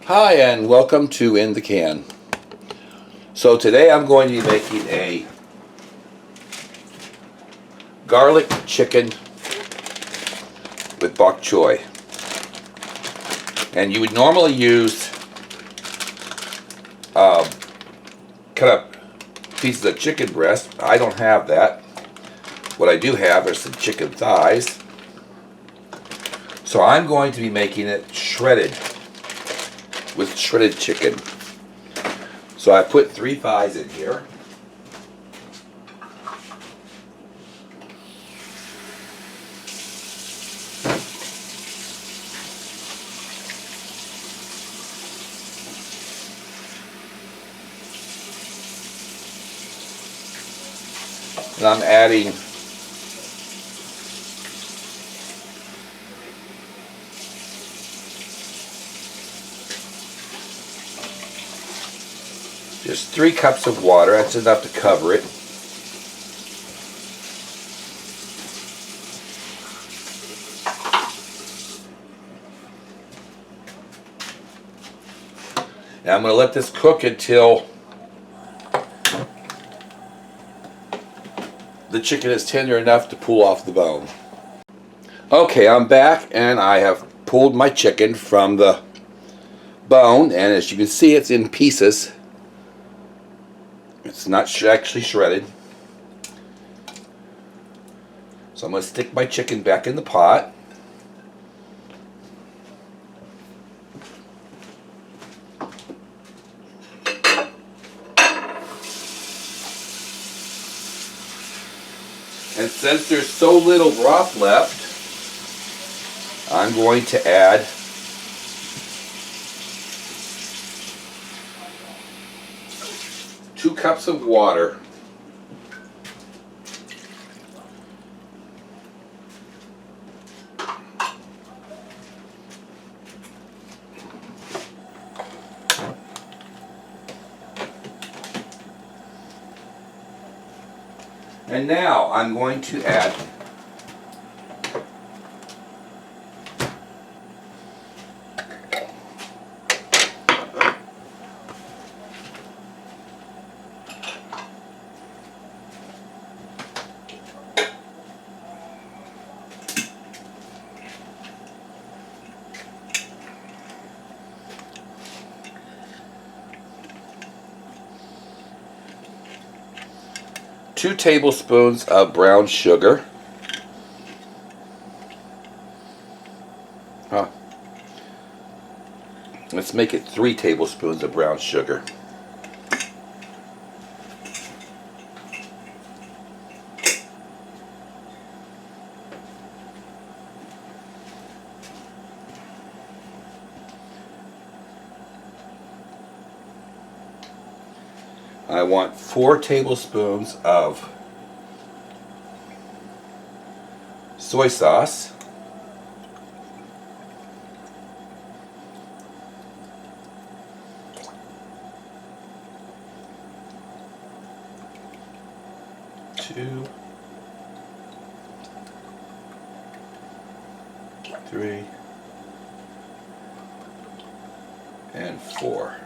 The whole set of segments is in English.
Hi and welcome to In the Can. So today I'm going to be making a garlic chicken with bok choy. And you would normally use cut up pieces of chicken breast. I don't have that. What I do have are some chicken thighs. So I'm going to be making it shredded with shredded chicken. So I put 3 thighs in here. And I'm adding just 3 cups of water. That's enough to cover it. And I'm going to let this cook until the chicken is tender enough to pull off the bone. Okay, I'm back and I have pulled my chicken from the bone, and as you can see, it's in pieces. It's not actually shredded. So I'm going to stick my chicken back in the pot. And since there's so little broth left, I'm going to add two cups of water. And now I'm going to add two tablespoons of brown sugar. Let's make it 3 tablespoons of brown sugar. I want 4 tablespoons of soy sauce. Two, 3, and 4.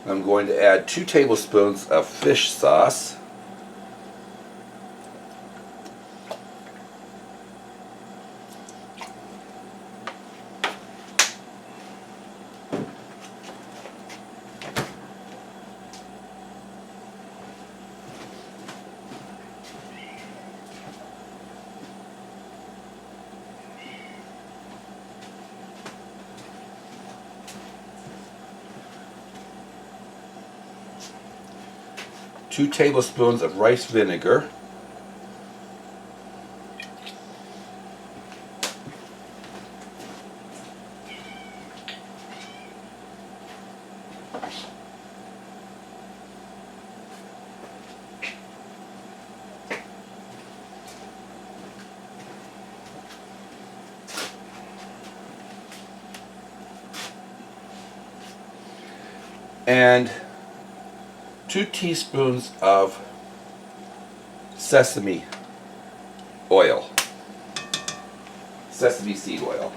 I'm going to add 2 tablespoons of fish sauce. Two tablespoons of rice vinegar. and 2 teaspoons of sesame oil, sesame seed oil.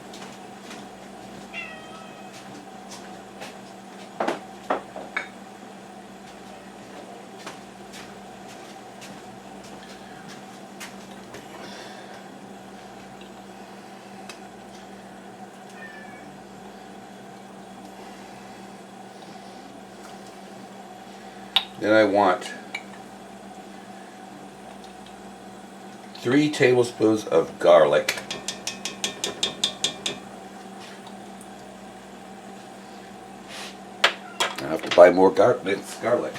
Then I want 3 tablespoons of garlic. I have to buy more minced garlic.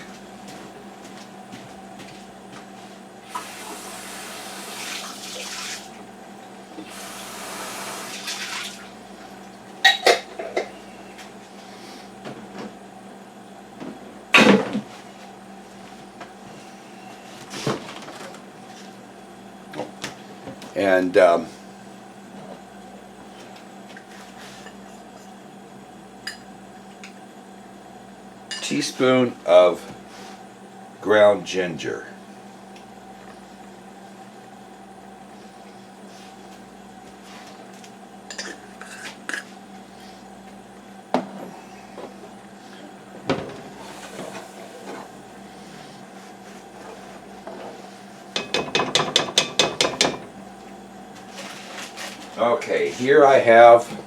And teaspoon of ground ginger. Okay, here I have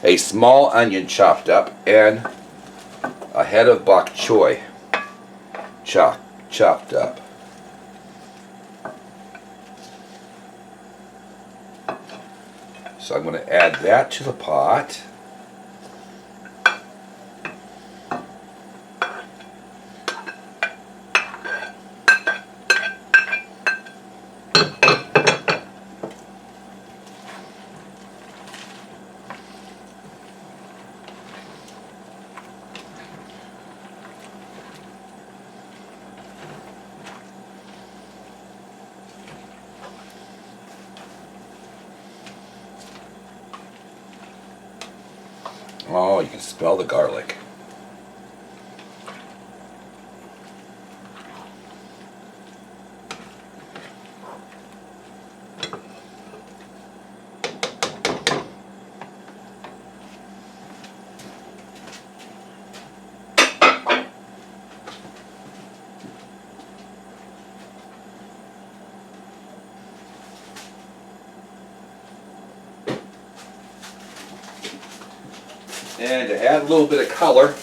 a small onion chopped up and a head of bok choy chopped up. So I'm going to add that to the pot. Oh, you can smell the garlic. And to add a little bit of color,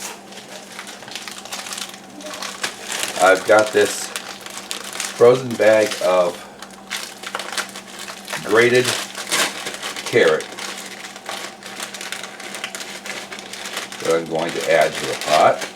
I've got this frozen bag of grated carrot that I'm going to add to the pot.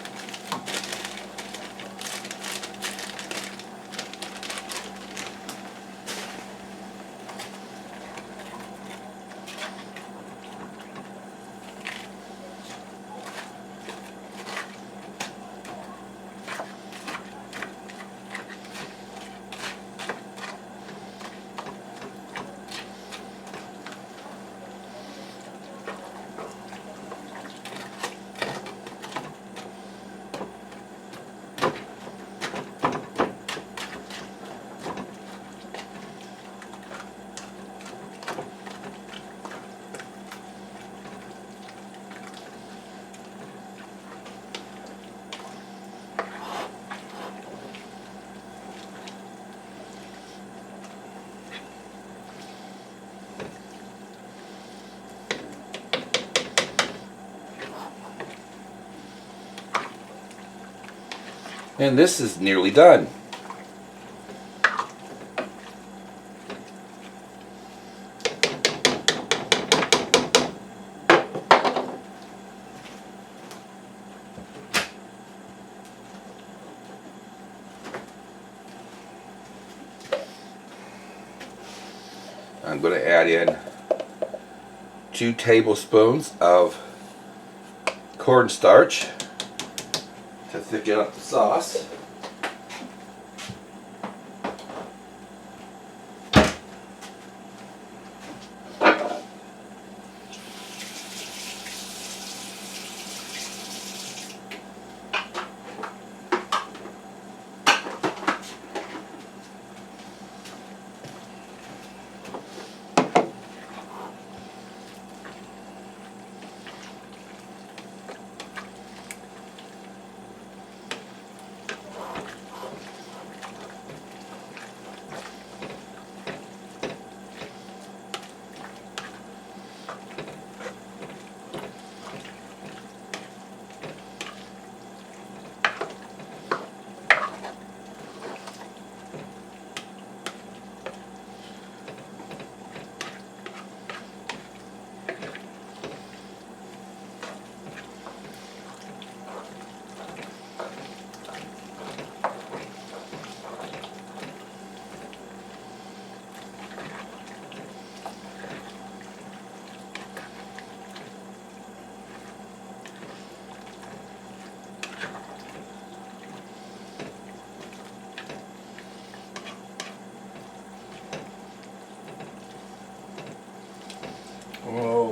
And this is nearly done. I'm going to add in 2 tablespoons of cornstarch to thicken up the sauce.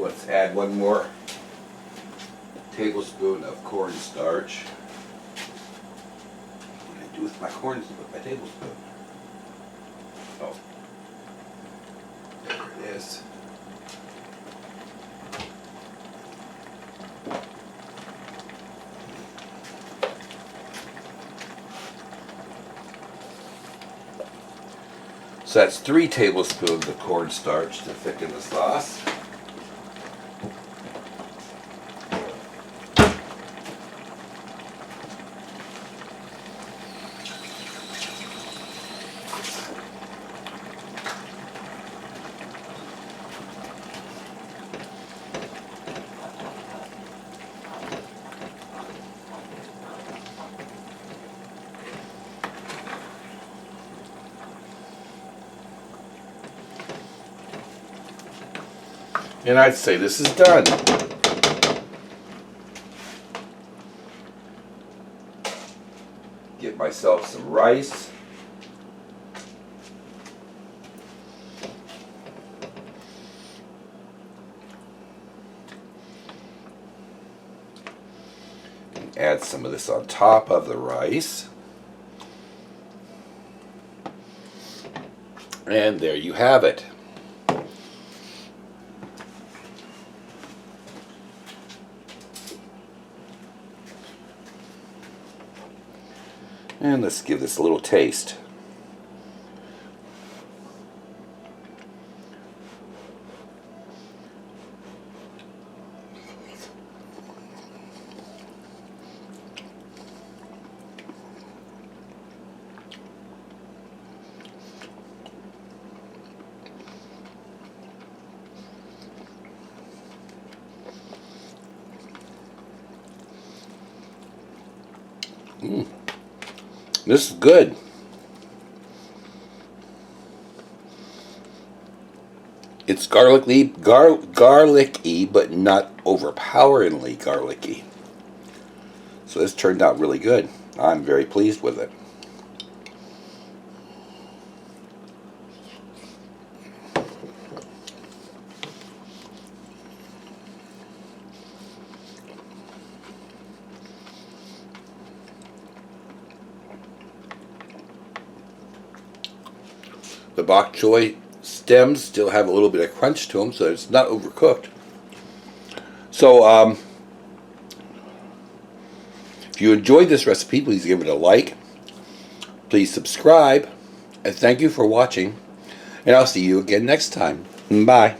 let's add one more tablespoon of cornstarch. What do I do with my my tablespoon? Oh, there it is. So that's 3 tablespoons of cornstarch to thicken the sauce. And I'd say this is done. Get myself some rice. And add some of this on top of the rice. And there you have it. And let's give this a little taste. This is good. It's garlicky, but not overpoweringly garlicky. So this turned out really good. I'm very pleased with it. The bok choy stems still have a little bit of crunch to them, so it's not overcooked. So, if you enjoyed this recipe, please give it a like. Please subscribe, and thank you for watching. And I'll see you again next time. Bye.